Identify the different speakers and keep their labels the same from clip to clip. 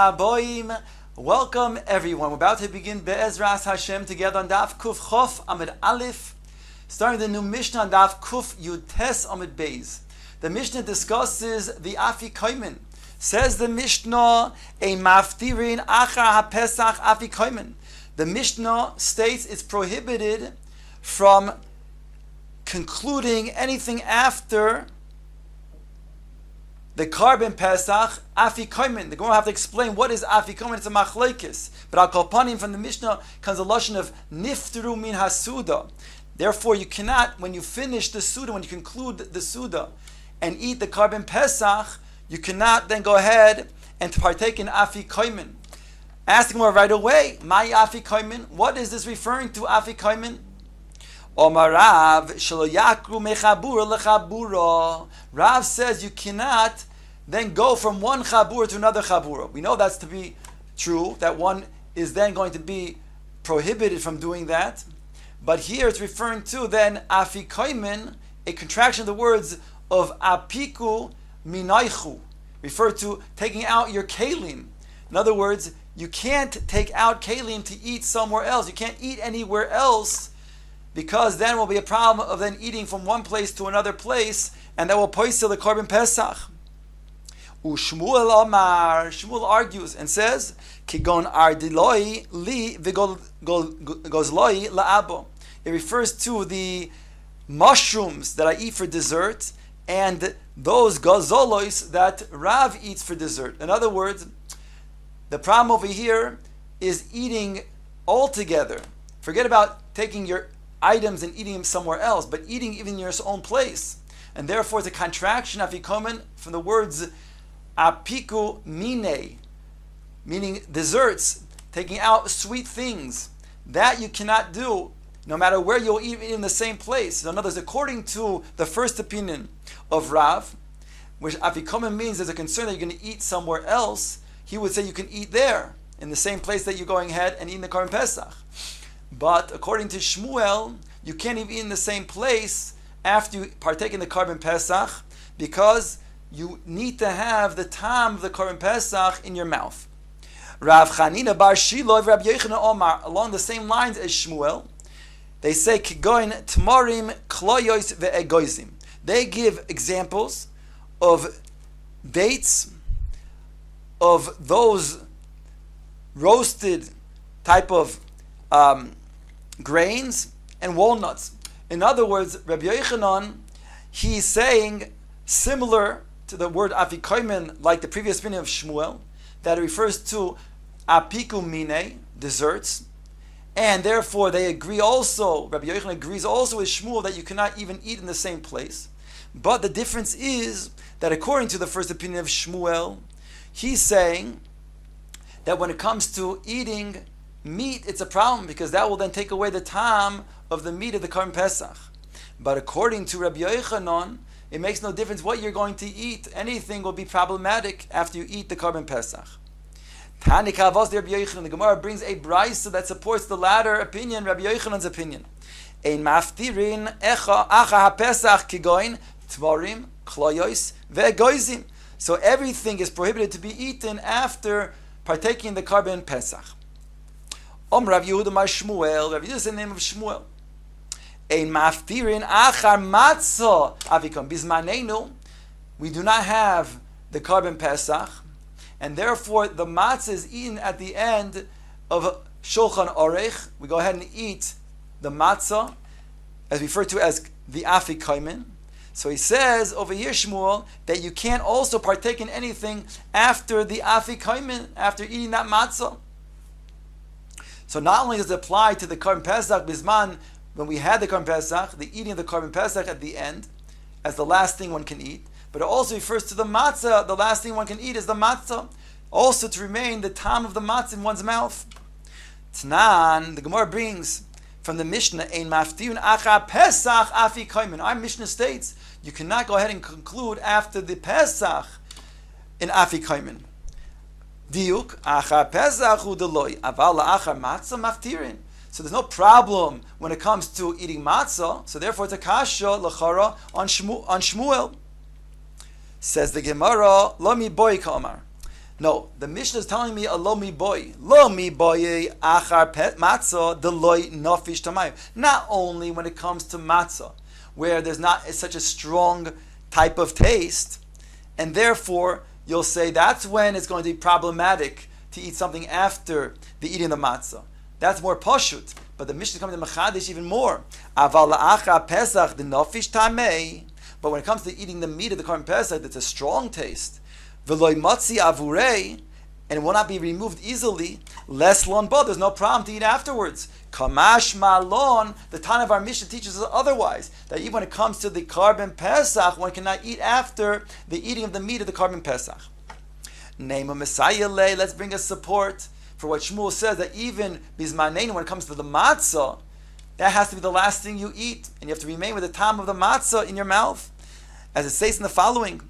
Speaker 1: Haboim. Welcome everyone. We're about to begin Be'ezras Hashem together on Daf Kuf Chof Amud Aleph, starting the new Mishnah on Daf Kuf Yud Tes Amud Beis. The Mishnah discusses the Afikomen. Says the Mishnah, a maftirin achar haPesach Afikomen. The Mishnah states it's prohibited from concluding anything after the carbon Pesach, Afikomen. The Gemara will have to explain what is Afikomen. It's a machlekes. But al kolpanim from the Mishnah comes a lashon of nifteru min hasuda. Therefore, you cannot, when you finish the suda, when you conclude the suda, and eat the carbon Pesach, you cannot then go ahead and partake in Afikomen. Asking more right away, my Afikomen, what is this referring to, Afikomen? Omar Rav shelo yakru mechabura lechabura. Rav says you cannot then go from one chabura to another chabura. We know that's to be true, that one is then going to be prohibited from doing that. But here it's referring to then afikoimen, a contraction of the words of apiku minaychu, refer to taking out your kalim. In other words, you can't take out kalim to eat somewhere else. You can't eat anywhere else, because then will be a problem of then eating from one place to another place, and that will poisel the carbon Pesach. Ushmuel Omar, Shmuel argues and says, Kigon ardiloi li vigozloi laabo. It refers to the mushrooms that I eat for dessert, and those gozolois that Rav eats for dessert. In other words, the problem over here is eating altogether. Forget about taking your items and eating them somewhere else, but eating even in your own place. And therefore it's a contraction, afikomen, from the words apiku mine, meaning desserts, taking out sweet things. That you cannot do, no matter where you'll eat in the same place. So in other words, according to the first opinion of Rav, which afikomen means there's a concern that you're going to eat somewhere else, he would say you can eat there, in the same place that you're going ahead and eating the Karban Pesach. But according to Shmuel, you can't even eat in the same place after you partake in the Karban Pesach, because you need to have the tam of the Karban Pesach in your mouth. Rav Chanina bar Shilo Rabbi Yochanan Omar, along the same lines as Shmuel, they say Kigoin Tmarim Kloyos ve'egoizim. They give examples of dates, of those roasted type of grains and walnuts. In other words, Rabbi Yochanan, he's saying similar to the word afikomen, like the previous opinion of Shmuel, that it refers to apiku mine, desserts, and therefore they agree also, Rabbi Yochanan agrees also with Shmuel that you cannot even eat in the same place. But the difference is that according to the first opinion of Shmuel, he's saying that when it comes to eating meat, it's a problem, because that will then take away the tam of the meat of the Karban Pesach. But according to Rabbi Yochanan, it makes no difference what you're going to eat. Anything will be problematic after you eat the Karban Pesach. Tani Kavos Rabbi Yochanan. The Gemara brings a brayso that supports the latter opinion, Rabbi Yochanan's opinion. Ein maftirin echa acha haPesach kigoin tvarim kloyos ve'egoizim. So everything is prohibited to be eaten after partaking in the Karban Pesach. Rav Yehuda Mar Shmuel. Rav Yehuda is the name of Shmuel. Ein maftirin achar matzah avikom. Bizmanenu, we do not have the Karban Pesach, and therefore the matzah is eaten at the end of Shulchan Orech. We go ahead and eat the matzah, as referred to as the afikomen. So he says over here, Shmuel, that you can't also partake in anything after the afikomen, after eating that matzah. So not only does it apply to the Karban Pesach Bisman, when we had the Karban Pesach, the eating of the Karban Pesach at the end, as the last thing one can eat, but it also refers to the matzah, the last thing one can eat is the matzah, also to remain the tam of the matzah in one's mouth. Tnan, the Gemara brings from the Mishnah, Ein maftiun acha Pesach afikomen. Our Mishnah states, you cannot go ahead and conclude after the Pesach in afikomen. Diuk, achar Pesach u'deloi, aval la'achar matzah maftirin. So there's no problem when it comes to eating matzah. So therefore it's a kasha l'chara on Shmuel. Says the Gemara, Lo mi boy kamar. No, the Mishnah is telling me a lo mi boy. Lo mi boy achar pet matzah deloy nofish tamayim. Not only when it comes to matzah, where there's not such a strong type of taste, and therefore you'll say that's when it's going to be problematic to eat something after the eating of the matzah. That's more pashut. But the Mishnah is coming to machadish even more. Aval la'achar pesach the nofish tamei. But when it comes to eating the meat of the Korban Pesach, that's a strong taste. V'loy matzi avurei, and it will not be removed easily. Less lon bo, there's no problem to eat afterwards. Kamash malon, the Tana of our Mishnah teaches us otherwise. That even when it comes to the Korban Pesach, one cannot eat after the eating of the meat of the Korban Pesach. Name a Messiah lay, let's bring us support for what Shmuel says, that even bizmanein, when it comes to the matzah, that has to be the last thing you eat, and you have to remain with the tam of the matzah in your mouth. As it says in the following,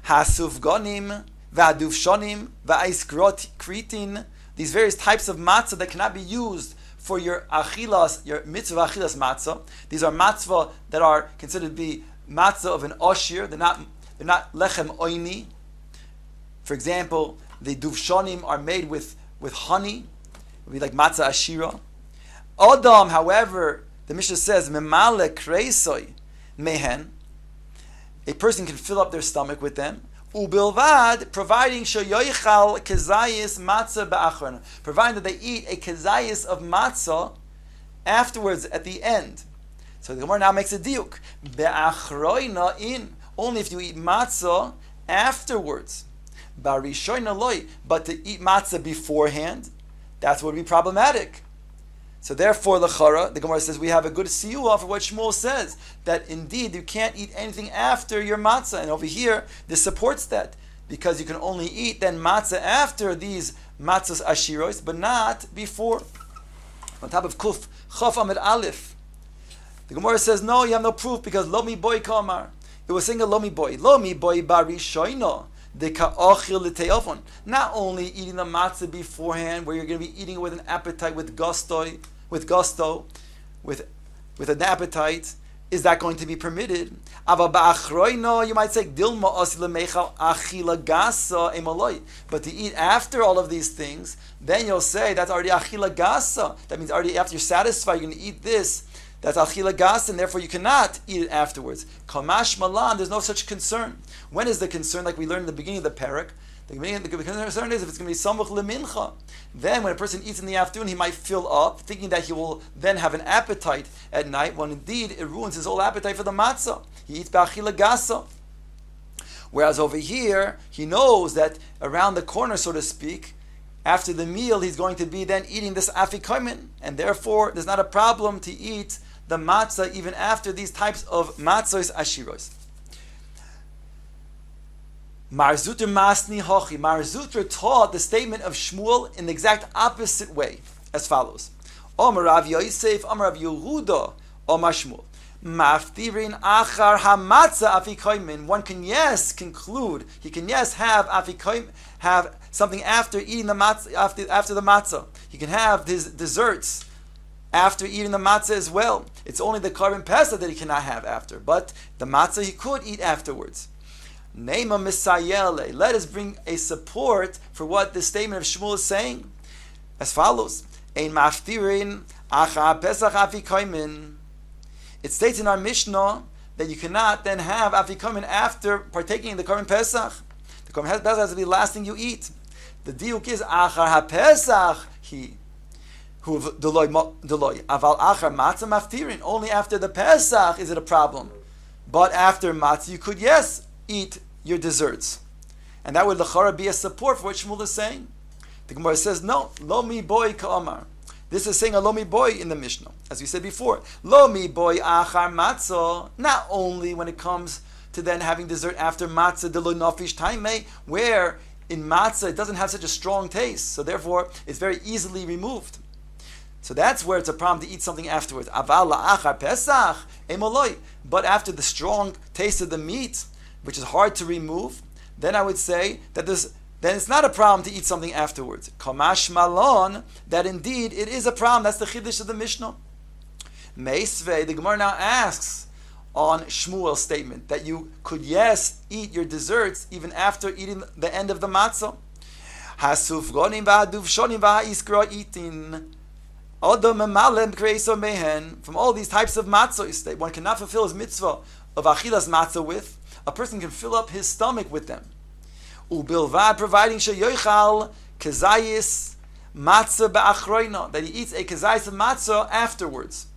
Speaker 1: Hasufgonim, Va'aduvshonim, Va'ais kritin, these various types of matzah that cannot be used for your achilas, your mitzvah achilas matzah. These are matzvah that are considered to be matzah of an oshir. They're not lechem oini. For example, the duvshonim are made with honey. It would be like matzah ashira. Adam, however, the Mishnah says, memale kreisoy mehen. A person can fill up their stomach with them. Ubilvad, providing shoyoichal kezayis matzah ba'achron, providing that they eat a kezayis of matzah afterwards at the end. So the Gemara now makes a diuk. Be'achroina in, only if you eat matzah afterwards. Barishoina loy, but to eat matzah beforehand, that's what would be problematic. So therefore, l'chara, the Gemara says we have a good siyuah for what Shmuel says, that indeed you can't eat anything after your matzah. And over here, this supports that, because you can only eat then matzah after these matzahs ashiros, but not before. On top of kuf, chaf amid aleph. The Gemara says, no, you have no proof, because lo mi boy kamar. It was saying a lo mi boy barishoino. Not only eating the matzah beforehand, where you're going to be eating it with an appetite, with gusto, with an appetite, is that going to be permitted? You might say, but to eat after all of these things, then you'll say that's already achila gasa. That means already after you're satisfied, you're going to eat this. That's achila gas, and therefore you cannot eat it afterwards. Kamash malan, there's no such concern. When is the concern? Like we learned in the beginning of the parak, the concern is if it's going to be samuch lemincha. Then when a person eats in the afternoon, he might fill up, thinking that he will then have an appetite at night, when indeed it ruins his whole appetite for the matzah. He eats ba'achila gasa. Whereas over here, he knows that around the corner, so to speak, after the meal, he's going to be then eating this afikomen, and therefore there's not a problem to eat the matzah even after these types of matzahs ashiros. Mar Zutra Masni Hochi. Mar Zutra taught the statement of Shmuel in the exact opposite way, as follows: Omar Rav Yosef, Omar Rav Yehuda, Omar Shmuel. Maftirin achar hamatzah afikomen. One can conclude, he can have afikomen, have something after eating the matzah, after the matzah. He can have his desserts after eating the matzah as well. It's only the Korban Pesach that he cannot have after, but the matzah he could eat afterwards. Neima misayele. Let us bring a support for what the statement of Shmuel is saying, as follows: Ein maftirin achar pesach afikomen. It states in our Mishnah that you cannot then have afikomen after partaking in the Korban Pesach. The Korban Pesach has to be the last thing you eat. The diuk is achar ha-pesach he who deloy aval achar matzah maftirin. Only after the Pesach is it a problem, but after matzah you could eat your desserts, and that would l'chara be a support for what Shmuel is saying. The Gemara says no, lo mi boy ka'amar. This is saying a lo mi boy in the Mishnah, as we said before. Lo mi boy achar matzah. Not only when it comes to then having dessert after matzah deloy nafish taimei, where in matzah it doesn't have such a strong taste, so therefore it's very easily removed. So that's where it's a problem to eat something afterwards. Aval la'achar pesach emoloi. But after the strong taste of the meat, which is hard to remove, then I would say that then it's not a problem to eat something afterwards. Kamash malon, that indeed it is a problem. That's the chiddush of the Mishnah. Meisvei, the Gemara now asks on Shmuel's statement that you could eat your desserts even after eating the end of the matzah. Hasufgonim v'aduvshonim v'ha'iskra itin. From all these types of matzos that one cannot fulfill his mitzvah of achilas matzah with, a person can fill up his stomach with them. Ubilvad, providing sheyochal kezayis matzah ba'achroina, that he eats a kezayis of matzah afterwards.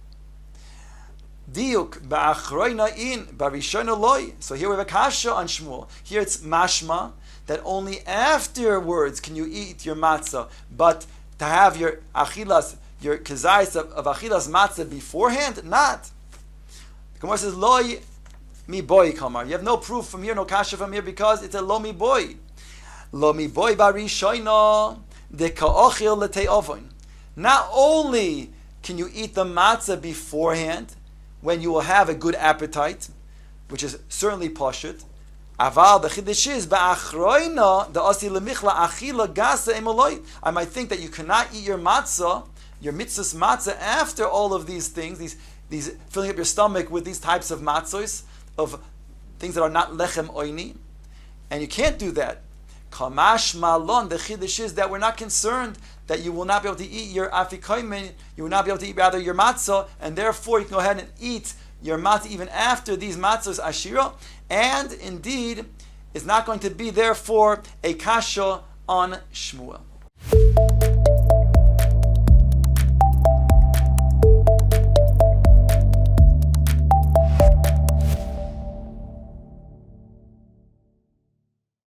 Speaker 1: Diuk ba'achroina in barishona loy. So here we have a kasha on Shmuel. Here it's mashma that only afterwards can you eat your matzah, but to have your achilas, your kezayis of achilas matzah beforehand, not. The Gemara says loy mi boy kamar. You have no proof from here, no kasha from here, because it's a lo mi boy. Lo mi boy barishoina de ka'ochil lete'ovon. Not only can you eat the matzah beforehand, when you will have a good appetite, which is certainly pashut. Aval the chiddush is ba'achroina the asi lemichla achila gasa emoloi. I might think that you cannot eat your matzah, your mitzvahs matzah, after all of these things, these filling up your stomach with these types of matzos, of things that are not lechem oini, and you can't do that. Kamash malon, the chiddush is that we're not concerned that you will not be able to eat your afikoimen, you will not be able to eat rather your matzah, and therefore you can go ahead and eat your matzah even after these matzahs ashira, and indeed is not going to be therefore a kasha on Shmuel.